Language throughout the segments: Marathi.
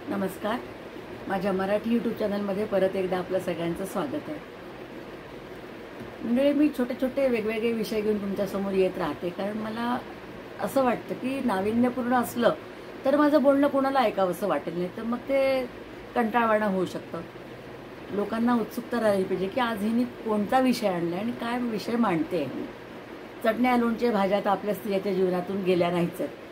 नमस्कार. माझ्या मराठी यूट्यूब चॅनलमध्ये परत एकदा आपलं सगळ्यांचं स्वागत आहे. म्हणजे मी छोटे छोटे वेगवेगळे विषय घेऊन तुमच्यासमोर येत राहते, कारण मला असं वाटतं की नाविन्यपूर्ण असलं तर माझं बोलणं कोणाला ऐकावंसं वाटेल, नाही तर मग ते कंटाळवाणं होऊ शकतं. लोकांना उत्सुकता राहिली पाहिजे की आज हिने कोणता विषय आणला आणि काय विषय मांडते. चटण्या लोणचे भाज्या तर आपल्या स्त्रियाच्या जीवनातून गेल्या नाहीच आहेत.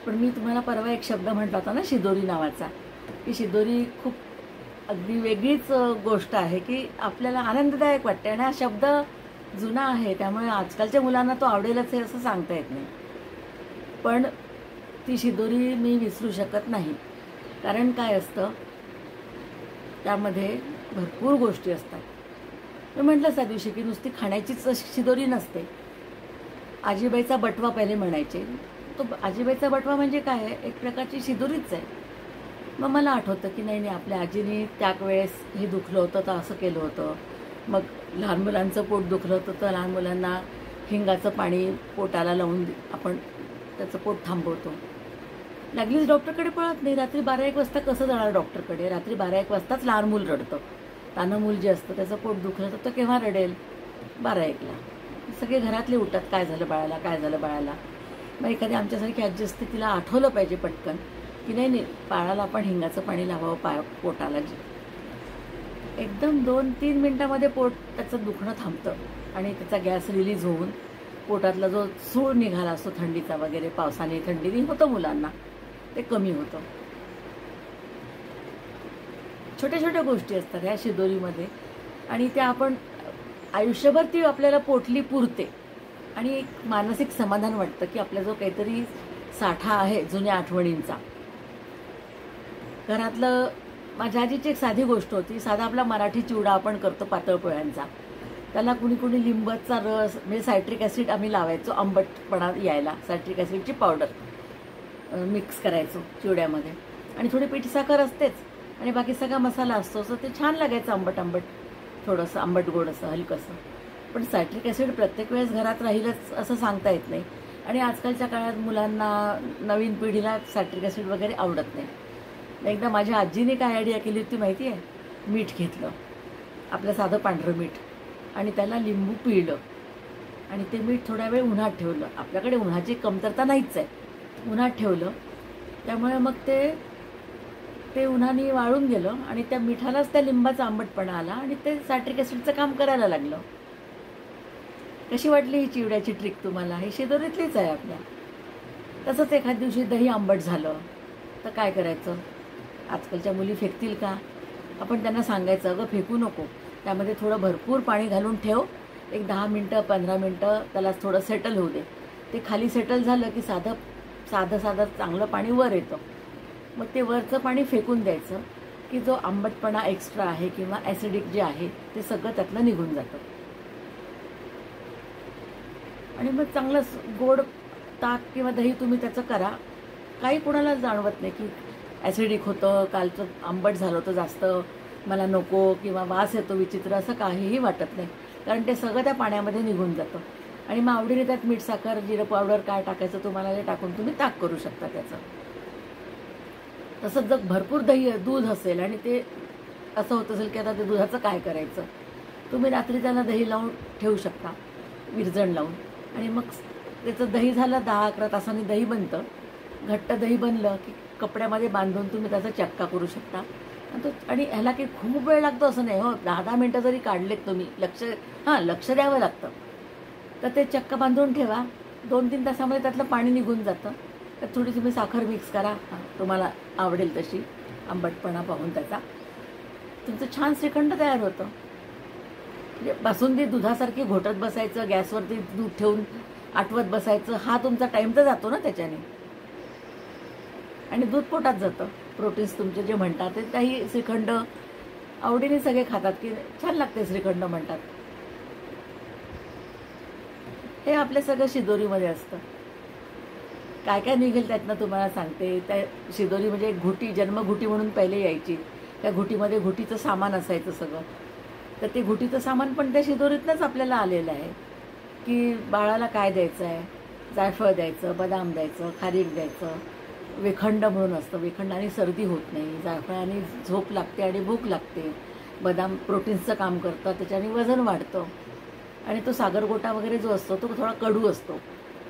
पण मी तुम्हाला परवा एक शब्द म्हटला होता ना, शिदोरी नावाचा, की शिदोरी खूप अगदी वेगळीच गोष्ट आहे की आपल्याला आनंददायक वाटते. आणि हा शब्द जुना आहे, त्यामुळे आजकालच्या मुलांना तो आवडेलच आहे असं सांगता येत नाही. पण ती शिदोरी मी विसरू शकत नाही. कारण काय असतं, त्यामध्ये भरपूर गोष्टी असतात. मी म्हटलं त्या दिवशी की नुसती खाण्याचीच शिदोरी नसते. आजीबाईचा बटवा पहिले म्हणायचे. तो आजीबाईचा बटवा म्हणजे काय आहे, एक प्रकारची शिदोरीच आहे. मग मला आठवतं की नाही आपल्या आजीने त्या वेळेस हे दुखलं होतं तर असं केलं होतं. मग लहान मुलांचं पोट दुखलं होतं तर लहान मुलांना हिंगाचं पाणी पोटाला लावून आपण त्याचं पोट थांबवतो. लागलीच डॉक्टरकडे पळत नाही. रात्री 12-1 वाजता कसं जाणार डॉक्टरकडे? रात्री 12-1 वाजताच लहान मूल रडतं. तानं मूल जे असतं त्याचं पोट दुखलं तर तो केव्हा रडेल? 12-1ला. सगळे घरातले उठतात, काय झालं बाळाला, काय झालं बाळाला. मग एखादी आमच्यासारखी आजी असते, तिला आठवलं पाहिजे पटकन की नाही बाळाला आपण हिंगाचं पाणी लावावं पोटाला. एकदम 2-3 मिनिटामध्ये पोट त्याचं दुखणं थांबतं आणि त्याचा गॅस रिलीज होऊन पोटातला जो सूळ निघाला असतो थंडीचा वगैरे, पावसाने थंडीने होतं मुलांना, ते कमी होतं. छोट्या छोट्या गोष्टी असतात ह्या शिदोरीमध्ये, आणि त्या आपण आयुष्यभर ती आपल्याला पोटली पुरते. आणि एक मानसिक समाधान वाटतं की आपला जो काहीतरी साठा आहे जुन्या आठवणींचा. घरातलं माझ्या आजीची एक साधी गोष्ट होती. साधा आपला मराठी चिवडा आपण करतो पातळ पोळ्यांचा, त्याला कुणी कुणी लिंबाचा रस म्हणजे सायट्रिक ॲसिड आम्ही लावायचो, आंबटपणा यायला सायट्रिक ॲसिडची पावडर मिक्स करायचो चिवड्यामध्ये. आणि थोडी पिठी साखर असतेच आणि बाकी सगळा मसाला असतो, असं ते छान लागायचं, आंबट आंबट, थोडंसं आंबट गोड असं हलकंसं. पण सायट्रिक ॲसिड प्रत्येक वेळेस घरात राहीलच असं सांगता येत नाही. आणि आजकालच्या काळात मुलांना, नवीन पिढीला सायट्रिक ॲसिड वगैरे आवडत नाही. एकदा माझ्या आजीने काय आयडिया केली होती माहिती आहे? मीठ घेतलं, आपलं साधं पांढरं मीठ, आणि त्याला लिंबू पिळलं आणि ते मीठ थोडा वेळ उन्हात ठेवलं. आपल्याकडे उन्हाची कमतरता नाहीच आहे. उन्हात ठेवलं, त्यामुळे मग ते उन्हाने वाळून गेलं आणि त्या मिठालाच त्या लिंबाचा आंबटपणा आला आणि ते सायट्रिक ॲसिडचं काम करायला लागलं. कशी वाटली ही चिवड्याची ट्रिक तुम्हाला? ही शिदोरीतलीच आहे आपल्या. तसंच एखाद दिवशी दही आंबट झालं तर काय करायचं? आजकालच्या मुली फेकतील का? आपण त्यांना सांगायचं, अगं फेकू नको, त्यामध्ये थोडं भरपूर पाणी घालून ठेव, एक 10 मिनटं 15 मिनटं त्याला थोडं सेटल होऊ दे. ते खाली सेटल झालं की साधं साधं चांगलं पाणी वर येतं. मग ते वरचं पाणी फेकून द्यायचं की जो आंबटपणा एक्स्ट्रा आहे किंवा ॲसिडिक जे आहे ते सगळं त्यातलं निघून जातं. आणि मग चांगलं गोड ताक किंवा दही तुम्ही त्याचं करा. काही कोणाला जाणवत नाही की ॲसिडिक होतं, कालचं आंबट झालं होतं जास्त, मला नको, किंवा वास येतो विचित्र, असं काहीही वाटत नाही. कारण ते सगळं त्या पाण्यामध्ये निघून जातं. आणि मग आवडीने त्यात मीठ, साखर, जिरं पावडर काय टाकायचं तुम्हाला ते टाकून तुम्ही ताक करू शकता त्याचं. तसंच जर भरपूर दूध असेल आणि ते असं होत असेल की आता ते दुधाचं काय करायचं, तुम्ही रात्री त्याला दही लावून ठेवू शकता, विरजण लावून. आणि मग त्याचं दही झालं, 10-11 तासांनी दही बनतं. घट्ट दही बनलं की कपड्यामध्ये बांधून तुम्ही त्याचा चक्का करू शकता. आणि ह्याला की खूप वेळ लागतो असं नाही हो, 10-10 मिनटं जरी काढलेत तुम्ही, लक्ष द्यावं लागतं. तर ते चक्का बांधून ठेवा, 2-3 तासामध्ये त्यातलं पाणी निघून जातं. तर थोडी तुम्ही साखर मिक्स करा, तुम्हाला आवडेल तशी आंबटपणा पाहून त्याचा, तुमचं छान श्रीखंड तयार होतं. म्हणजे बासुंदी दुधासारखी घोटत बसायचं, गॅसवरती दूध ठेवून आटवत बसायचं, हा तुमचा टाईम तर जातो ना त्याच्याने. आणि दूध पोटात जातं, प्रोटीन्स तुमचे जे म्हणतात ते, त्याही श्रीखंड आवडीने सगळे खातात की छान लागते श्रीखंड म्हणतात. हे आपल्या सगळं शिदोरीमध्ये असतं. काय काय निघेल त्यातनं तुम्हाला सांगते. त्या शिदोरी म्हणजे एक घुटी, जन्मघुटी म्हणून पहिले यायची. त्या घुटीमध्ये घुटीचं सामान असायचं सगळं. तर ते घुटीचं सामान पण त्या शिदोरीतनंच आपल्याला आलेलं आहे की बाळाला काय द्यायचं आहे, जायफळ द्यायचं, बदाम द्यायचं, खारीक द्यायचं, वेखंड म्हणून असतं, वेखंडाने सर्दी होत नाही, जायफळाने झोप लागते आणि भूक लागते, बदाम प्रोटीन्सचं काम करतं, त्याच्याने वजन वाढतं. आणि तो सागरगोटा वगैरे जो असतो तो थोडा कडू असतो,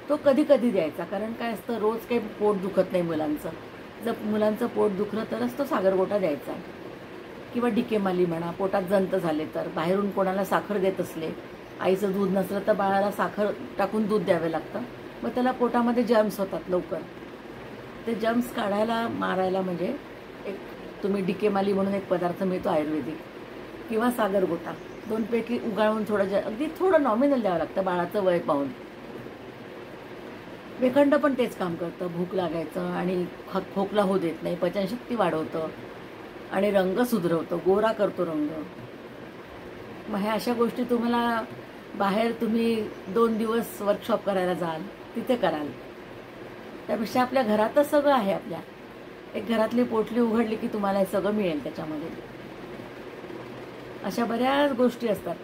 तो कधी कधी द्यायचा. कारण काय असतं, रोज काही पोट दुखत नाही मुलांचं. जर मुलांचं पोट दुखलं तरच तो सागरगोटा द्यायचा. किंवा डिकेमाली म्हणा, पोटात जंत झाले तर, बाहेरून कोणाला साखर देत असले, आईचं दूध नसलं तर बाळाला साखर टाकून दूध द्यावे लागतं. मग त्याला पोटामध्ये जर्म्स होतात लवकर. ते जर्म्स काढायला मारायला म्हणजे एक तुम्ही डिकेमाली म्हणून एक पदार्थ मिळतो आयुर्वेदिक, किंवा सागरगोटा, दोनपैकी उगाळून अगदी थोडं नॉमिनल द्यावं लागतं बाळाचं वय पाहून. वेखंड पण तेच काम करतं, भूक लागायचं आणि खोकला होऊ देत नाही, पचनशक्ती वाढवतं आणि रंग सुधरवतं, गोरा करतो रंग. मग ह्या अशा गोष्टी तुम्हाला बाहेर तुम्ही 2 दिवस वर्कशॉप करायला जाल तिथे कराल, त्यापेक्षा आपल्या घरातच सगळं आहे. आपल्या एक घरातली पोटली उघडली की तुम्हाला हे सगळं मिळेल त्याच्यामध्ये. अशा बऱ्याच गोष्टी असतात,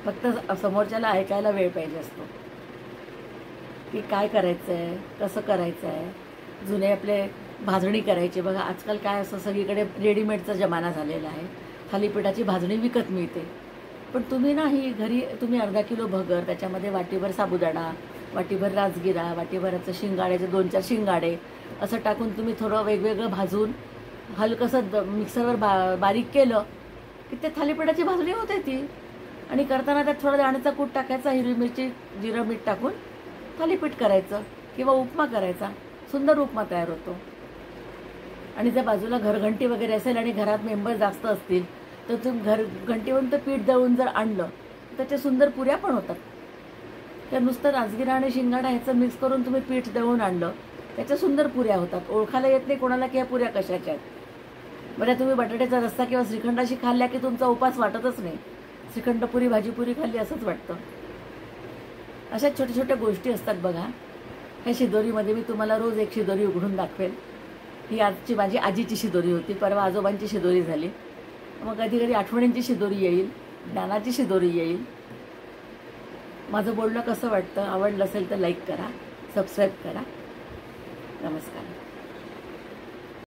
फक्त समोरच्याला ऐकायला वेळ पाहिजे असतो की काय करायचं आहे, कसं करायचं आहे. जुने आपले भाजणी करायची बघा, आजकाल काय असं सगळीकडे रेडीमेडचा जमाना झालेला आहे, थालीपीठाची भाजणी विकत मिळते. पण तुम्ही नाही, घरी तुम्ही अर्धा किलो भगर, त्याच्यामध्ये वाटीभर साबुदाणा, वाटीभर राजगिरा, वाटीभराचं शिंगाड्याचे 2-4 शिंगाडे असं टाकून तुम्ही थोडं वेगवेगळं भाजून हलकंसं मिक्सरवर बारीक केलं की ते थालीपीठाची भाजणी होते ती. आणि करताना त्यात थोडा दाण्याचा कूट टाकायचा, हिरवी मिरची, जिरं, मीठ टाकून थालीपीठ करायचं किंवा उपमा करायचा, सुंदर उपमा तयार होतो. आणि जर बाजूला घरघंटी वगैरे असेल आणि घरात मेंबर जास्त असतील तर तुम्ही घरघंटीवरून तर पीठ दळून जर आणलं तर त्याच्या सुंदर पुऱ्या पण होतात. तर नुसतं राजगिरा आणि शिंगाडा ह्याचं मिक्स करून तुम्ही पीठ दळून आणलं, त्याच्या सुंदर पुऱ्या होतात. ओळखायला येत नाही कोणाला की या पुऱ्या कशाच्या आहेत. बरं, तुम्ही बटाट्याचा रस्सा किंवा श्रीखंडाशी खाल्ल्या की तुमचा उपास वाटतच नाही, श्रीखंडपुरी भाजीपुरी खाल्ली असंच वाटतं. अशा छोट्या छोट्या गोष्टी असतात बघा. ह्या शिदोरीमध्ये मी तुम्हाला रोज एक शिदोरी उघडून दाखवेल. ही आजची माझी आजीची शिदोरी होती, परवा आजोबांची शिदोरी झाली. मग कधी कधी आठवणींची शिदोरी येईल, ज्ञानाची शिदोरी येईल. माझं बोलणं कसं वाटतं, आवडलं असेल तर लाईक करा, सबस्क्राईब करा. नमस्कार.